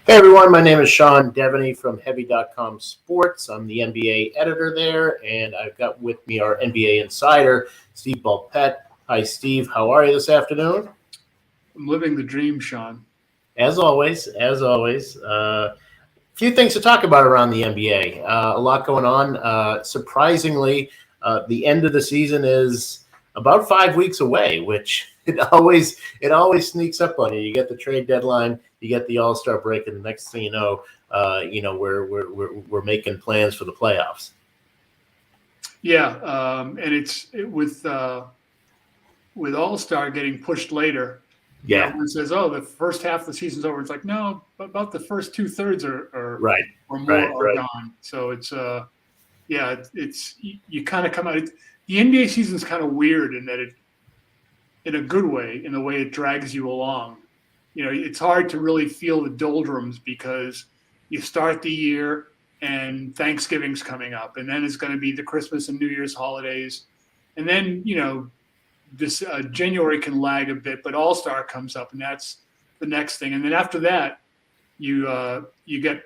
Hey everyone, my name is Sean Deveney from Heavy.com Sports. I'm the NBA editor there, and I've got with me our NBA insider, Steve Bulpett. Hi, Steve. How are you this afternoon? I'm living the dream, Sean. As always. Few things to talk about around the NBA. A lot going on. Surprisingly, the end of the season is about 5 weeks away, which it always sneaks up on you. You get the trade deadline, you get the All-Star break, and the next thing you know, we're making plans for the playoffs. Yeah, and with All-Star getting pushed later. Yeah, everyone says, "Oh, the first half of the season's over." It's like, no, about the first 2/3 are right, or more right. gone. So it's you kind of come out. The NBA season's kind of weird in that in a good way, in the way it drags you along. It's hard to really feel the doldrums because you start the year and Thanksgiving's coming up, and then it's going to be the Christmas and New Year's holidays, and then this January can lag a bit, but All-Star comes up, and that's the next thing. And then after that, you get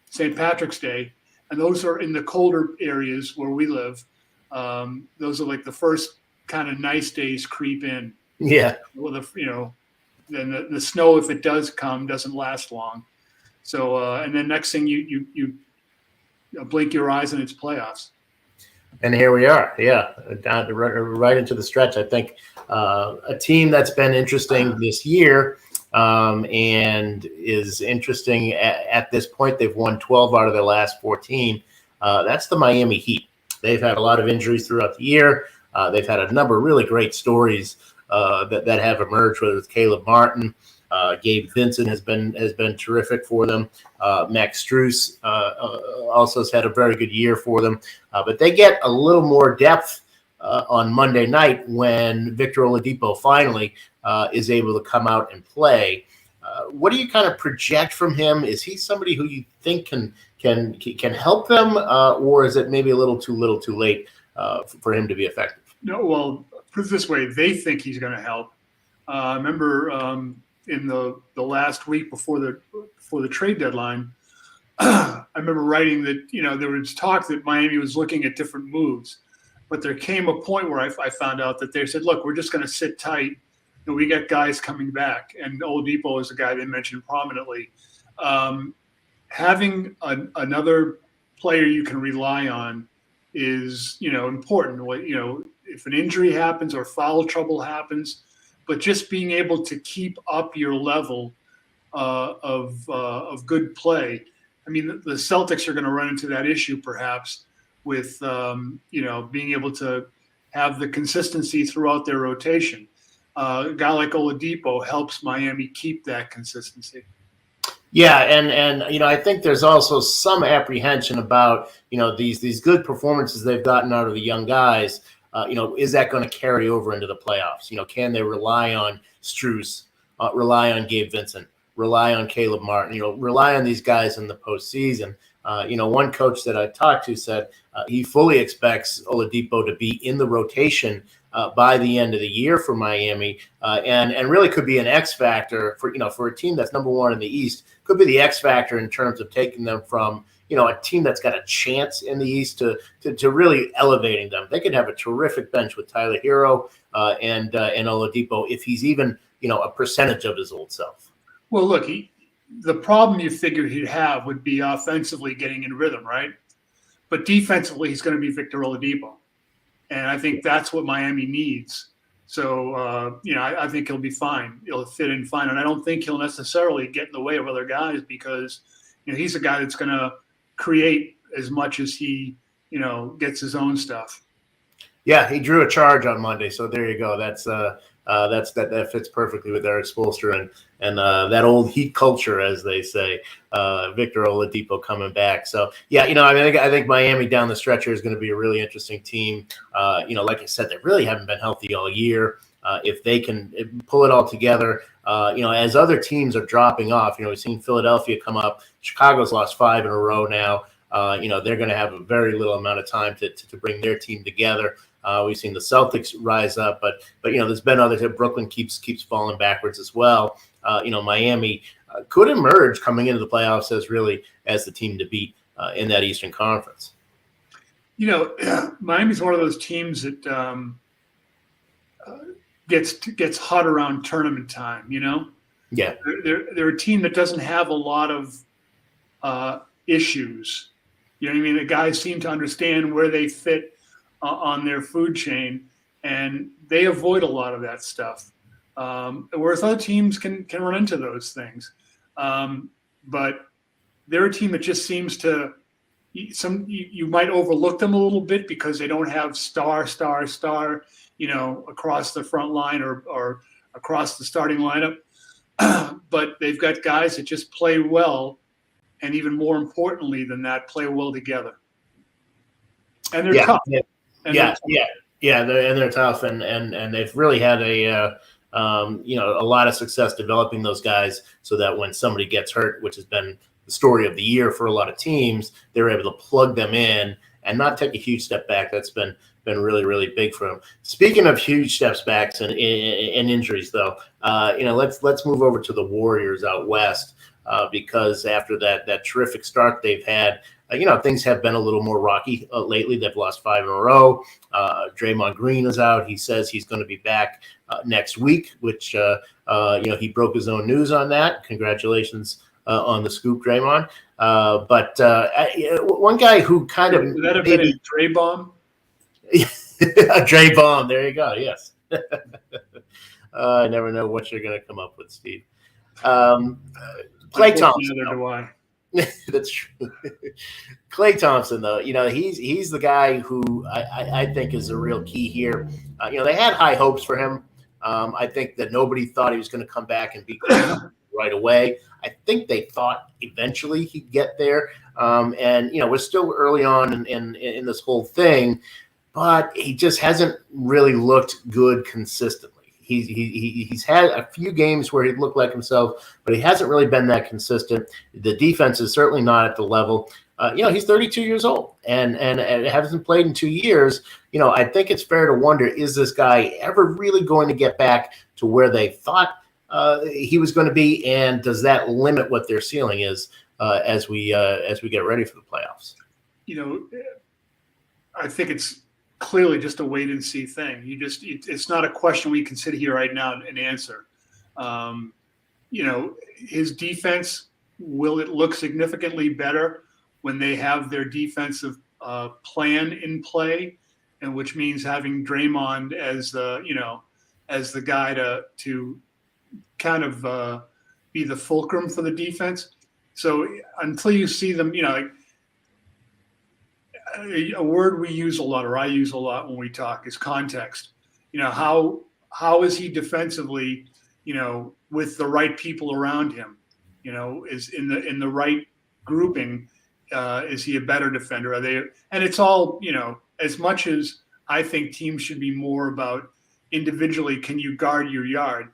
St. Patrick's Day, and those are in the colder areas where we live. Those are like the first kind of nice days creep in. Yeah. Well, then the snow, if it does come, doesn't last long. So and then next thing you blink your eyes and it's playoffs. And here we are, down right into the stretch. I think a team that's been interesting this year and is interesting at this point. They've won 12 out of their last 14. That's the Miami Heat. They've had a lot of injuries throughout the year. They've had a number of really great stories that have emerged, whether it's Caleb Martin. Gabe Vincent has been terrific for them. Max Strus also has had a very good year for them. But they get a little more depth on Monday night when Victor Oladipo finally is able to come out and play. What do you kind of project from him? Is he somebody who you think can help them, or is it maybe a little too late for him to be effective? No, well, put it this way: they think he's going to help. Remember. In the last week before the trade deadline, I remember writing that there was talk that Miami was looking at different moves, but there came a point where I found out that they said, "Look, we're just going to sit tight, and we got guys coming back." And Oladipo is a guy they mentioned prominently. Having another player you can rely on is important. If an injury happens or foul trouble happens. But just being able to keep up your level of good play. I mean, the Celtics are going to run into that issue perhaps with being able to have the consistency throughout their rotation. A guy like Oladipo helps Miami keep that consistency. Yeah, and I think there's also some apprehension about these good performances they've gotten out of the young guys. Is that going to carry over into the playoffs? Can they rely on Strus, rely on Gabe Vincent, rely on Caleb Martin, rely on these guys in the postseason? One coach that I talked to said he fully expects Oladipo to be in the rotation by the end of the year for Miami, and really could be an X factor for a team that's number one in the East. Could be the X factor in terms of taking them from a team that's got a chance in the East to really elevating them. They could have a terrific bench with Tyler Hero and Oladipo if he's even a percentage of his old self. Well, look, the problem you figured he'd have would be offensively getting in rhythm, right? But defensively, he's going to be Victor Oladipo, and I think that's what Miami needs. So I think he'll be fine. He'll fit in fine, and I don't think he'll necessarily get in the way of other guys because he's a guy that's going to create as much as he gets his own stuff. Yeah, he drew a charge on Monday, so there you go. That fits perfectly with Eric Spoelstra and that old Heat culture, as they say. Victor Oladipo coming back, so yeah, I think Miami down the stretch here is going to be a really interesting team. Like I said, they really haven't been healthy all year. If they can pull it all together, as other teams are dropping off, we've seen Philadelphia come up. Chicago's lost 5 in a row now. They're going to have a very little amount of time to bring their team together. We've seen the Celtics rise up, but there's been others. Brooklyn keeps falling backwards as well. Miami could emerge coming into the playoffs as the team to beat in that Eastern Conference. Miami's one of those teams that gets hot around tournament time. Yeah, they're a team that doesn't have a lot of issues. You know what I mean? The guys seem to understand where they fit on their food chain, and they avoid a lot of that stuff. Whereas other teams can run into those things. But they're a team that just seems to you might overlook them a little bit because they don't have star, across the front line or across the starting lineup. But they've got guys that just play well, and even more importantly than that, play well together. And they're tough. They're tough, and they've really had a lot of success developing those guys so that when somebody gets hurt, which has been the story of the year for a lot of teams, they're able to plug them in and not take a huge step back. That's been really, really big for them. Speaking of huge steps backs and injuries, though, let's move over to the Warriors out west because after that terrific start they've had, things have been a little more rocky lately. They've lost 5 in a row. Draymond Green is out. He says he's going to be back next week, which he broke his own news on that. Congratulations on the scoop, Draymond. But one guy who kind of would that have been a Dre bomb? A Dre bomb. There you go. Yes. I never know what you're going to come up with, Steve. Klay Thompson. Neither do I. That's true. Klay Thompson, though, he's the guy who I think is a real key here. They had high hopes for him. I think that nobody thought he was going to come back and be right away. I think they thought eventually he'd get there. We're still early on in this whole thing, but he just hasn't really looked good consistently. He's had a few games where he looked like himself, but he hasn't really been that consistent. The defense is certainly not at the level. He's 32 years old and hasn't played in 2 years. I think it's fair to wonder, is this guy ever really going to get back to where they thought he was going to be? And does that limit what their ceiling is as we get ready for the playoffs? I think it's clearly just a wait and see thing. It's not a question we can sit here right now and answer. His defense, will it look significantly better when they have their defensive plan in play, and which means having Draymond as the guy to kind of be the fulcrum for the defense. So until you see them, a word we use a lot, or I use a lot when we talk, is context. How is he defensively, with the right people around him, is in the right grouping. Is he a better defender? Are they? And it's all, as much as I think teams should be more about individually, can you guard your yard?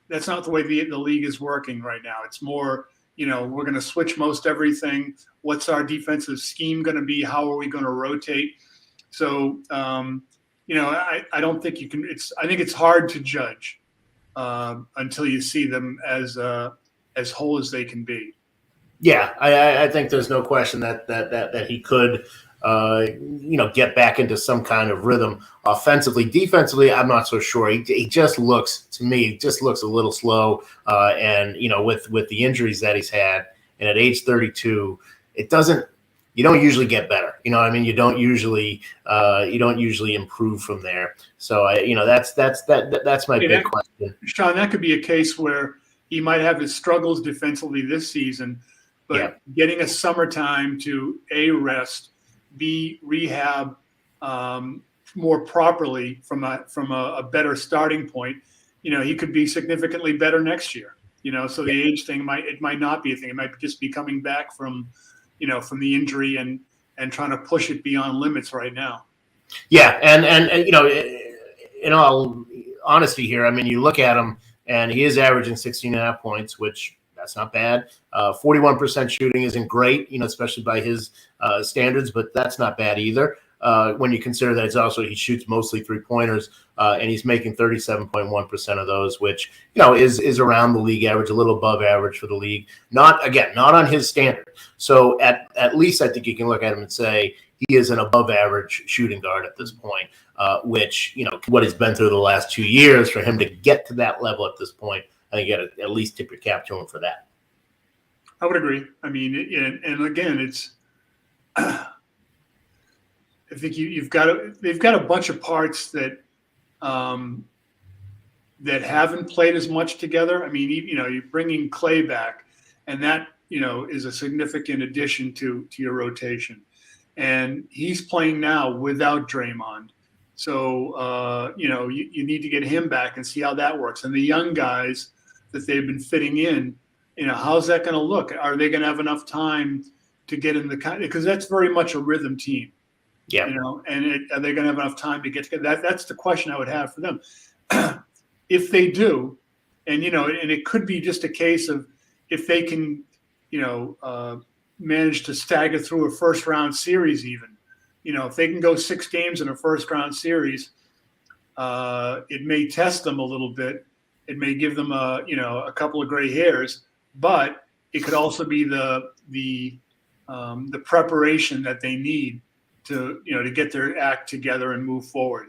That's not the way the league is working right now. It's more, we're going to switch most everything. What's our defensive scheme going to be? How are we going to rotate? So, I don't think you can. I think it's hard to judge until you see them as whole as they can be. Yeah, I think there's no question that he could, get back into some kind of rhythm offensively. Defensively, I'm not so sure. He just looks, to me, a little slow. And with the injuries that he's had, and at age 32, you don't usually get better. You don't usually improve from there. So that's my big question. Sean, that could be a case where he might have his struggles defensively this season, but getting a summertime to A, rest, B, rehab more properly from a better starting point, he could be significantly better next year. So the age thing might not be a thing. It might just be coming back from the injury and trying to push it beyond limits right now. Yeah, and in all honesty here, you look at him and he is averaging 16.5 points, which that's not bad. 41% shooting isn't great, especially by his standards, but that's not bad either. when you consider that he shoots mostly 3-pointers, and he's making 37.1% of those, which is around the league average, a little above average for the league. Not on his standard. So at least I think you can look at him and say he is an above average shooting guard at this point, which what he's been through the last 2 years, for him to get to that level at this point, I think you got to at least tip your cap to him for that. I would agree. I mean, and again, it's. I think they've got a bunch of parts that that haven't played as much together. I mean, you're bringing Klay back, and that is a significant addition to your rotation, and he's playing now without Draymond. So you need to get him back and see how that works. And the young guys that they've been fitting in, how's that going to look? Are they going to have enough time to get in because that's very much a rhythm team. Yeah. And are they going to have enough time to get together? That's the question I would have for them. If they do, and it could be just a case of if they can, manage to stagger through a first round series, even, if they can go 6 games in a first round series, it may test them a little bit. It may give them a couple of gray hairs, but it could also be the preparation that they need to get their act together and move forward.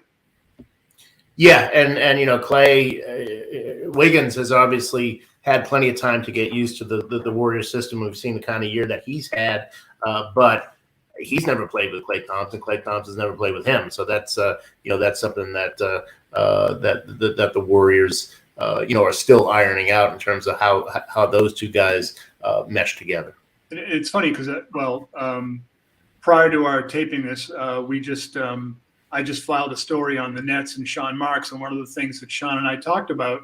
Yeah, and Klay Wiggins has obviously had plenty of time to get used to the Warriors system. We've seen the kind of year that he's had, but he's never played with Klay Thompson. Klay Thompson's never played with him, so that's something that the Warriors are still ironing out in terms of how those two guys mesh together. It's funny because prior to our taping this, I just filed a story on the Nets and Sean Marks, and one of the things that Sean and I talked about,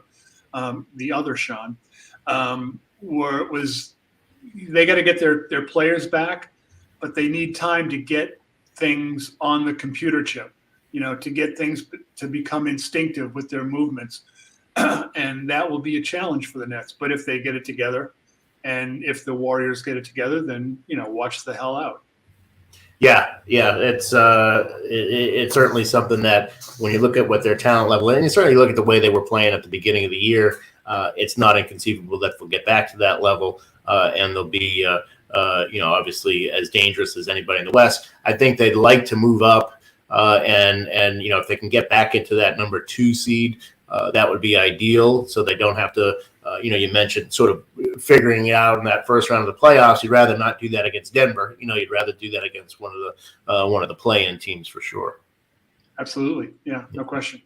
the other Sean, was they got to get their players back, but they need time to get things on the computer chip, to get things to become instinctive with their movements, and that will be a challenge for the Nets. But if they get it together, and if the Warriors get it together, then watch the hell out. Yeah, it's certainly something that when you look at what their talent level is, and you certainly look at the way they were playing at the beginning of the year, it's not inconceivable that they'll get back to that level, and they'll be, obviously as dangerous as anybody in the West. I think they'd like to move up, and if they can get back into that number 2 seed, that would be ideal. So they don't have to. You mentioned sort of figuring it out in that first round of the playoffs. You'd rather not do that against Denver. You'd rather do that against one of the play-in teams for sure. Absolutely. Yeah, no question.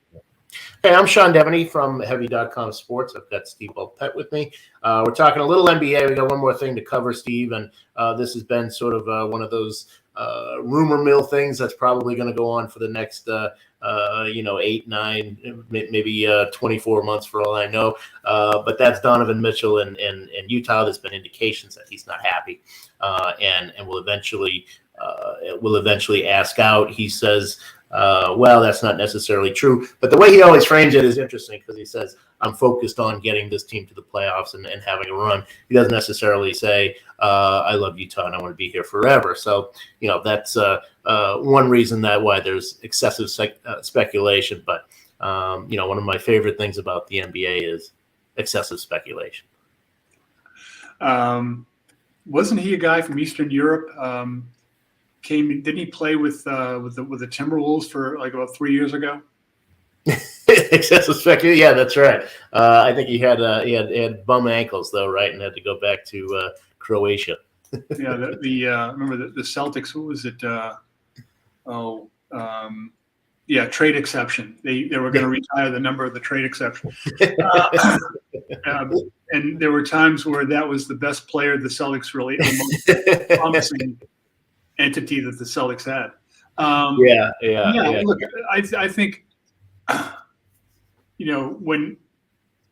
Hey, I'm Sean Deveney from Heavy.com Sports. I've got Steve Bulpett with me. We're talking a little NBA. We got one more thing to cover, Steve, and this has been sort of one of those rumor mill things that's probably going to go on for the next 8, 9, maybe 24 months for all I know. But that's Donovan Mitchell in Utah. There's been indications that he's not happy, and will eventually ask out. He says, well, that's not necessarily true. But the way he always frames it is interesting because he says, I'm focused on getting this team to the playoffs and having a run. He doesn't necessarily say, I love Utah and I want to be here forever. So, that's one reason why there's excessive speculation. But, one of my favorite things about the NBA is excessive speculation. Wasn't he a guy from Eastern Europe? Didn't he play with the Timberwolves for like about 3 years ago? Excessive speculation. Yeah, that's right. I think he had bum ankles though, right, and had to go back to Croatia. Yeah, remember the Celtics? Who was it? Trade exception. They were going to retire the number of the trade exception. And there were times where that was the best player the Celtics really, the most promising entity that the Celtics had. Look, I think,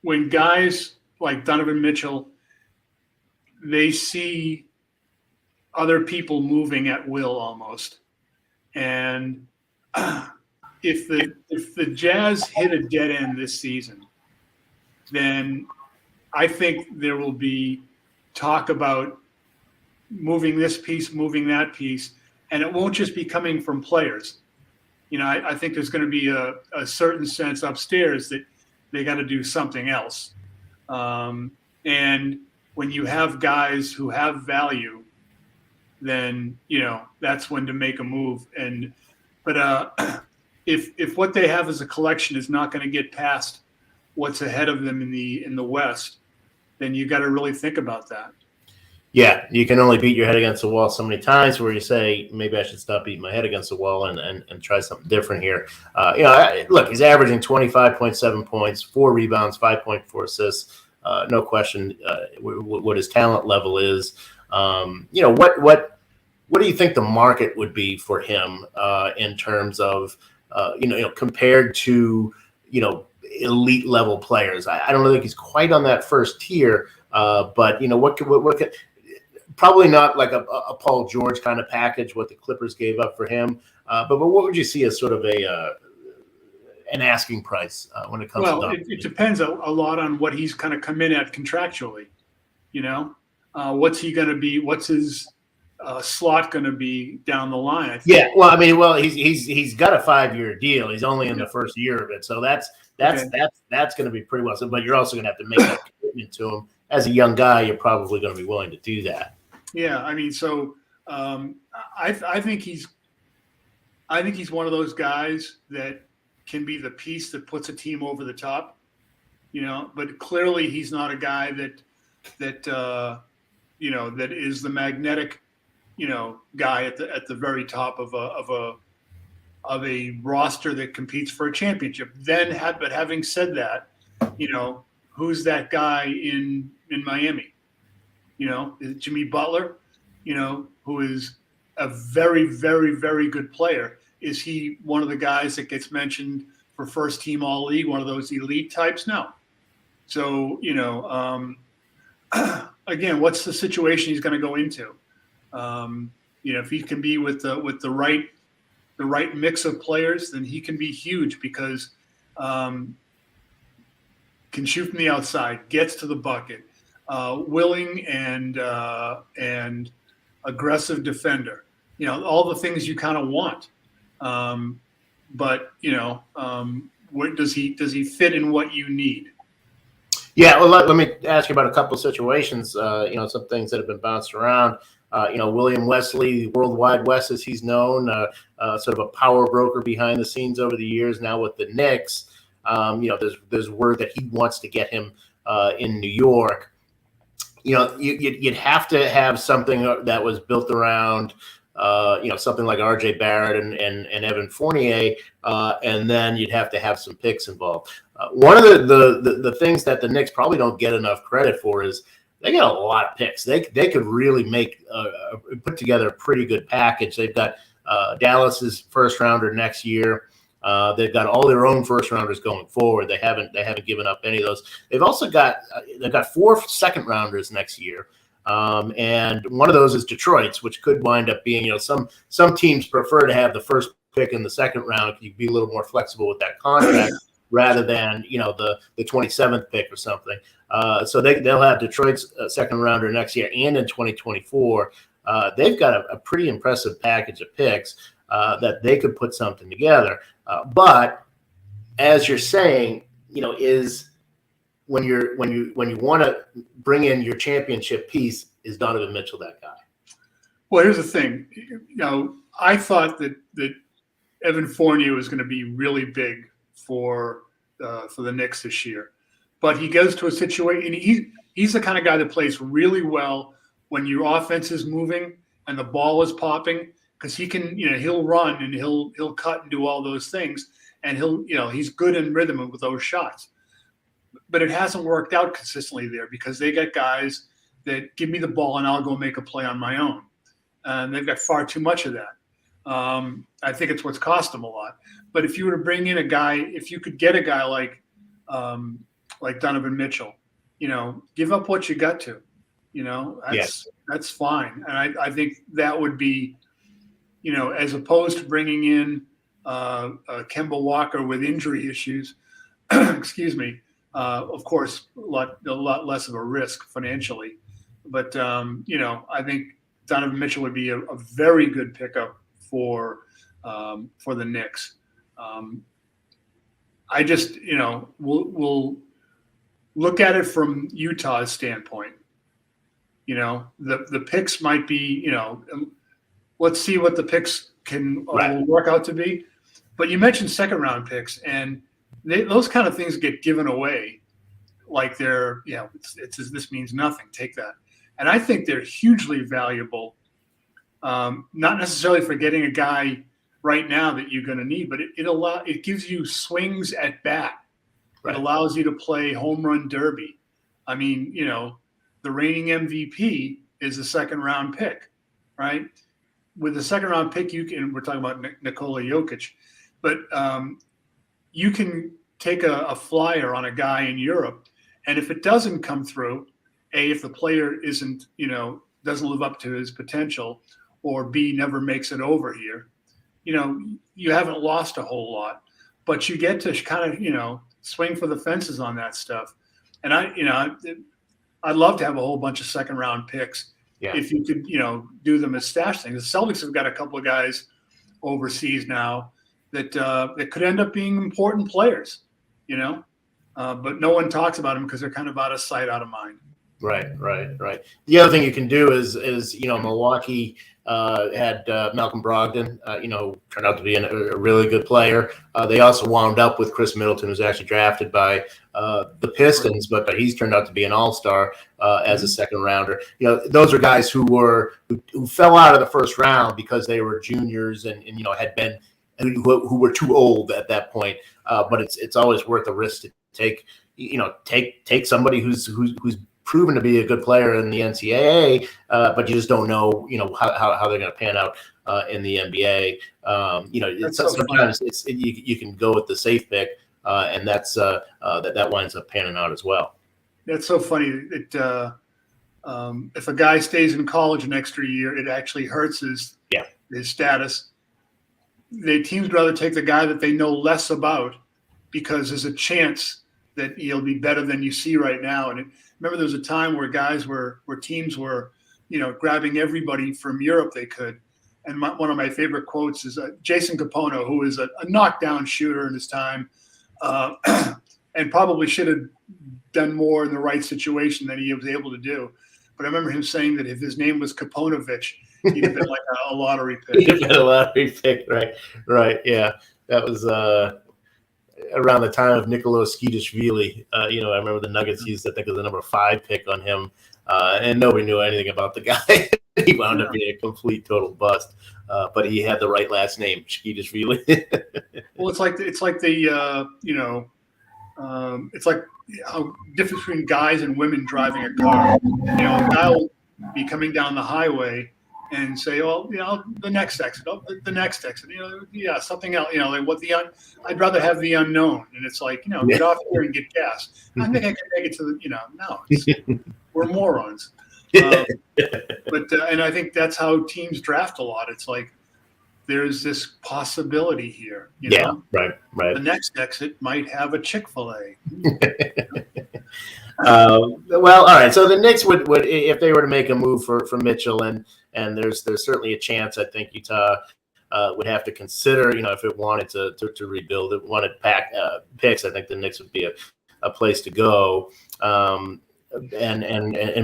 when guys like Donovan Mitchell, they see other people moving at will almost, and if the Jazz hit a dead end this season, then I think there will be talk about moving this piece, moving that piece, and it won't just be coming from players. I think there's going to be a certain sense upstairs that they got to do something else. And when you have guys who have value, then, that's when to make a move. But if what they have as a collection is not going to get past what's ahead of them in the West, then you got to really think about that. Yeah, you can only beat your head against the wall so many times where you say, maybe I should stop beating my head against the wall and try something different here. Look, he's averaging 25.7 points, 4 rebounds, 5.4 assists. No question what his talent level is. What do you think the market would be for him in terms of, compared to, elite level players? I don't think he's quite on that first tier, but what could probably not like a Paul George kind of package, what the Clippers gave up for him. But what would you see as sort of an asking price when it comes to Donovan? It depends a lot on what he's kind of come in at contractually. What's he going to be? What's his slot going to be down the line? He's got a 5-year deal. He's only in the first year of it, so that's going to be pretty well. But you're also going to have to make that commitment to him. As a young guy, you're probably going to be willing to do that. Yeah, I mean, so I think he's one of those guys that can be the piece that puts a team over the top, But clearly, he's not a guy that is the magnetic, guy at the very top of a roster that competes for a championship. But having said that, who's that guy in Miami? Is it Jimmy Butler? Who is a very, very, very good player. Is he one of the guys that gets mentioned for first team all league, one of those elite types? No. So, again, what's the situation he's going to go into? If he can be with the right mix of players, then he can be huge because can shoot from the outside, gets to the bucket, willing and aggressive defender. All the things you kind of want. But where does he fit in what you need? Yeah, well, let me ask you about a couple of situations. Some things that have been bounced around. William Wesley, Worldwide West, as he's known, sort of a power broker behind the scenes over the years. Now with the Knicks, there's word that he wants to get him in New York. You'd have to have something that was built around, something like R.J. Barrett and Evan Fournier, and then you'd have to have some picks involved. One of the things that the Knicks probably don't get enough credit for is they got a lot of picks. They could really put together a pretty good package. They've got Dallas's first rounder next year. They've got all their own first rounders going forward. They haven't given up any of those. They've also got 4 second rounders next year. And one of those is Detroit's, which could wind up being, some teams prefer to have the first pick in the second round. You can be a little more flexible with that contract rather than, the 27th pick or something. So they'll have Detroit's second rounder next year and in 2024. They've got a pretty impressive package of picks that they could put something together. But as you're saying, is when you want to bring in your championship piece, is Donovan Mitchell that guy? Well, here's the thing. I thought that Evan Fournier was going to be really big for the Knicks this year, but he goes to a situation. He's the kind of guy that plays really well when your offense is moving and the ball is popping, because he can, he'll run and he'll cut and do all those things, and he's good in rhythm with those shots. But it hasn't worked out consistently there because they got guys that give me the ball and I'll go make a play on my own. And they've got far too much of that. I think it's what's cost them a lot. But if you were to bring in a guy, if you could get a guy like Donovan Mitchell, give up what you got to, that's fine. And I think that would be, as opposed to bringing in Kemba Walker with injury issues, excuse me, of course, a lot less of a risk financially. But, I think Donovan Mitchell would be a very good pickup for for the Knicks. I just, we'll look at it from Utah's standpoint. The picks might be, let's see what the picks will work out to be. But you mentioned second round picks, and those kind of things get given away like they're, this means nothing. Take that. And I think they're hugely valuable, not necessarily for getting a guy right now that you're going to need, but it gives you swings at bat. Right. It allows you to play home run derby. I mean, the reigning MVP is a second round pick, right? With the second round pick, we're talking about Nikola Jokic, but you can take a flyer on a guy in Europe, and if it doesn't come through, if the player doesn't live up to his potential, or B, never makes it over here, you haven't lost a whole lot, but you get to kind of, swing for the fences on that stuff. And I'd love to have a whole bunch of second round picks. Yeah. If you could, do them as stash things. The Celtics have got a couple of guys overseas now that could end up being important players, but no one talks about them because they're kind of out of sight, out of mind. Right. The other thing you can do is Milwaukee had Malcolm Brogdon, turned out to be a really good player. They also wound up with Chris Middleton, who's actually drafted by the Pistons, but he's turned out to be an all-star as a second rounder. Those are guys who fell out of the first round because they were juniors and had been who were too old at that point. But it's always worth the risk to take somebody who's proven to be a good player in the NCAA, but you just don't know, how they're going to pan out in the NBA. Sometimes you can go with the safe pick, and that's that winds up panning out as well. That's so funny. If a guy stays in college an extra year, it actually hurts his status. The teams rather take the guy that they know less about because there's a chance that he'll be better than you see right now. And remember, there was a time where teams were, grabbing everybody from Europe they could. And one of my favorite quotes is Jason Capono, who is a knockdown shooter in his time, and probably should have done more in the right situation than he was able to do. But I remember him saying that if his name was Kaponovich, he'd have been like a lottery pick. He'd have been a lottery pick, right. Yeah, that was around the time of Nikola Skidishvili. I remember the Nuggets used, I think, the number 5 pick on him, and nobody knew anything about the guy. He wound up being a complete total bust, but he had the right last name, Skidishvili. Well, it's like it's like how difference between guys and women driving a car. A guy will be coming down the highway and say, "Oh, the next exit, the next exit." Something else. I'd rather have the unknown. And it's like, get off here and get gas. I think I can make it to the. We're morons. But and I think that's how teams draft a lot. It's like there's this possibility here. Right. The next exit might have a Chick-fil-A. Well, all right. So the Knicks would if they were to make a move for Mitchell, and there's certainly a chance. I think Utah would have to consider, if it wanted to rebuild, it wanted picks. I think the Knicks would be a place to go. And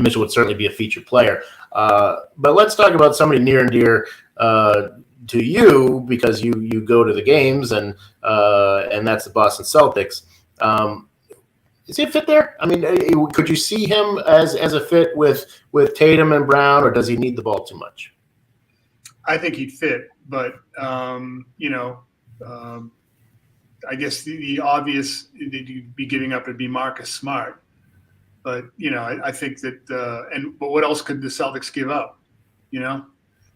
Mitchell would certainly be a featured player. But let's talk about somebody near and dear to you, because you go to the games, and that's the Boston Celtics. Is he a fit there? I mean, could you see him as a fit with Tatum and Brown, or does he need the ball too much? I think he'd fit, but I guess the obvious that you'd be giving up would be Marcus Smart. But I think that but what else could the Celtics give up?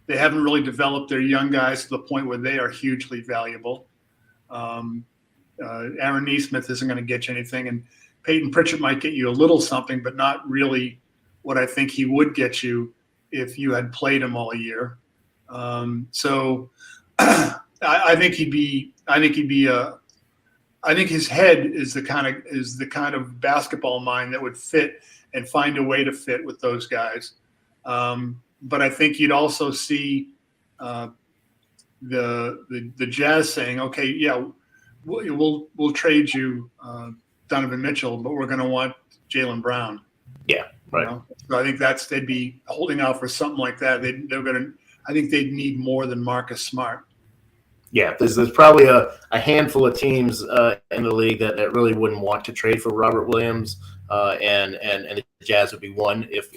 They haven't really developed their young guys to the point where they are hugely valuable. Aaron Nesmith isn't going to get you anything, and Peyton Pritchard might get you a little something, but not really what I think he would get you if you had played him all year. So I think he'd be. I think his head is the kind of basketball mind that would fit and find a way to fit with those guys. But I think you'd also see the Jazz saying, okay, yeah, we'll trade you Donovan Mitchell, but we're going to want Jaylen Brown. Yeah, right. So I think they'd be holding out for something like that. I think they'd need more than Marcus Smart. Yeah, there's probably a handful of teams in the league that really wouldn't want to trade for Robert Williams, and the Jazz would be one if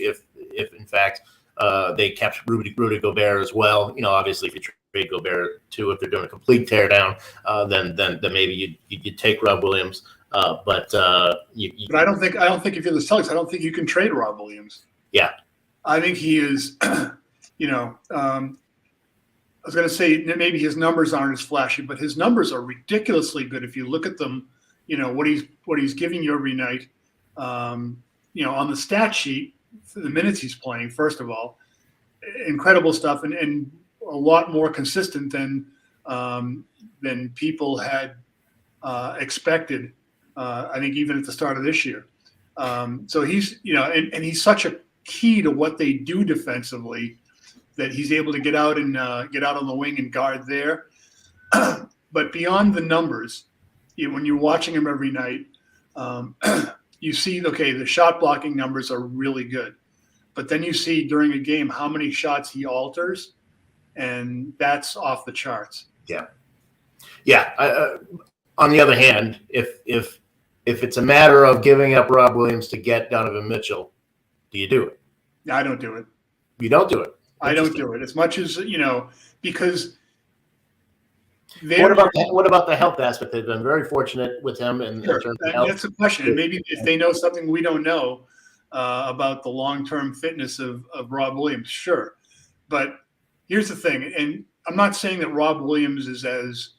in fact they kept Rudy Gobert as well. Obviously if you trade Gobert too, if they're doing a complete teardown, then maybe you'd take Rob Williams. But I don't think if you're the Celtics, I don't think you can trade Rob Williams. Yeah, I think he is. I was going to say maybe his numbers aren't as flashy, but his numbers are ridiculously good if you look at them. What he's giving you every night. On the stat sheet for the minutes he's playing. First of all, incredible stuff, and a lot more consistent than people had expected. I think even at the start of this year. So he's and he's such a key to what they do defensively, that he's able to get out on the wing and guard there. But beyond the numbers, when you're watching him every night, you see, okay, the shot blocking numbers are really good. But then you see during a game how many shots he alters, and that's off the charts. Yeah. On the other hand, if it's a matter of giving up Rob Williams to get Donovan Mitchell, do you do it? I don't do it. You don't do it? I don't do it as much as, because what about the health aspect? They've been very fortunate with him in terms of health. That's a question. And maybe if they know something we don't know about the long-term fitness of Rob Williams, sure. But here's the thing, and I'm not saying that Rob Williams is as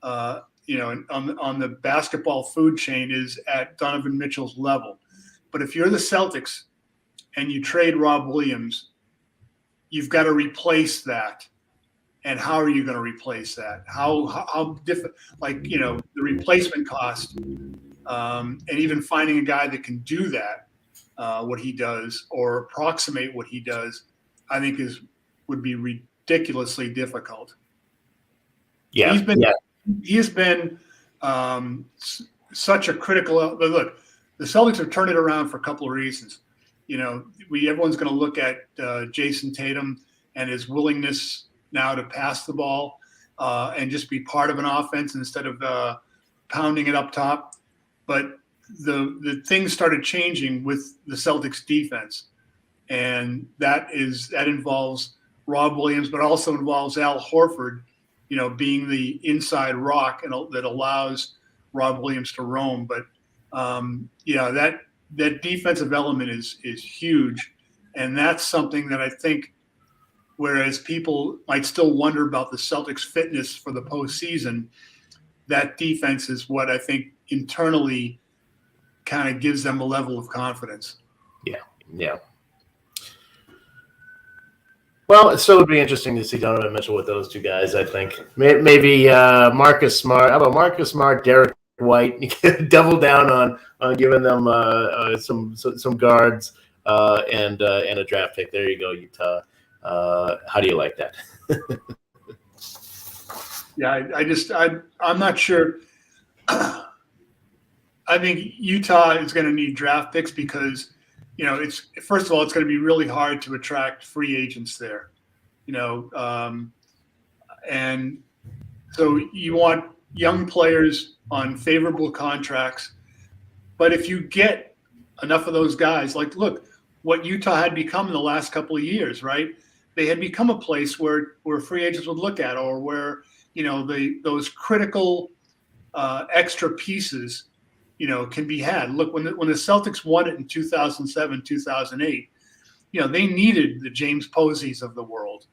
on the basketball food chain is at Donovan Mitchell's level. But if you're the Celtics and you trade Rob Williams, you've got to replace that. And how are you going to replace that? How different, the replacement cost, and even finding a guy that can do that, what he does or approximate what he does, I think would be ridiculously difficult. Yeah, he has been such a critical. Look, the Celtics have turned it around for a couple of reasons. Everyone's going to look at Jason Tatum and his willingness now to pass the ball and just be part of an offense instead of pounding it up top. But the things started changing with the Celtics defense, and that involves Rob Williams, but also involves Al Horford, being the inside rock that allows Rob Williams to roam. But that defensive element is huge, and that's something that I think, whereas people might still wonder about the Celtics' fitness for the postseason, that defense is what I think internally kind of gives them a level of confidence. Yeah. Well, it still would be interesting to see Donovan Mitchell with those two guys, I think. Maybe Marcus Smart. How about Marcus Smart, Derek White? You can double down on giving them some guards and a draft pick. There you go, Utah. How do you like that? Yeah, I'm not sure. I think Utah is going to need draft picks because, first of all, it's going to be really hard to attract free agents there, and so you want young players on favorable contracts. But if you get enough of those guys, look what Utah had become in the last couple of years, right? They had become a place where free agents would look at, or where, those critical extra pieces, can be had. Look, when the Celtics won it in 2007, 2008, they needed the James Posies of the world,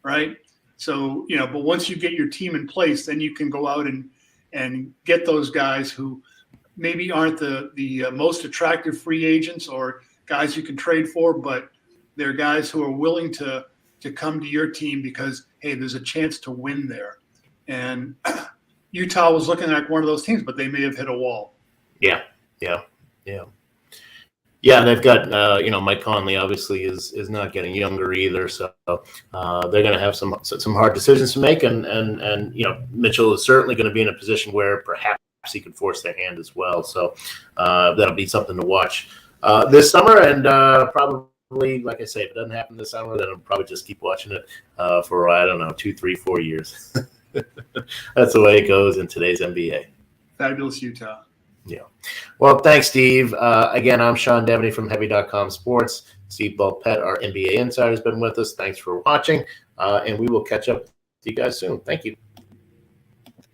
right? So, but once you get your team in place, then you can go out and get those guys who maybe aren't the most attractive free agents or guys you can trade for, but they're guys who are willing to come to your team because, hey, there's a chance to win there. And Utah was looking like one of those teams, but they may have hit a wall. Yeah. Yeah, they've got Mike Conley obviously is not getting younger either, so they're going to have some hard decisions to make, and Mitchell is certainly going to be in a position where perhaps he could force their hand as well. So that'll be something to watch this summer, and probably, like I say, if it doesn't happen this summer, then I'll probably just keep watching it for, I don't know, 2, 3, 4 years. That's the way it goes in today's NBA. Fabulous Utah. Yeah. Well, thanks, Steve. Again, I'm Sean Deveney from Heavy.com Sports. Steve Bulpett, our NBA insider, has been with us. Thanks for watching, and we will catch up with you guys soon. Thank you.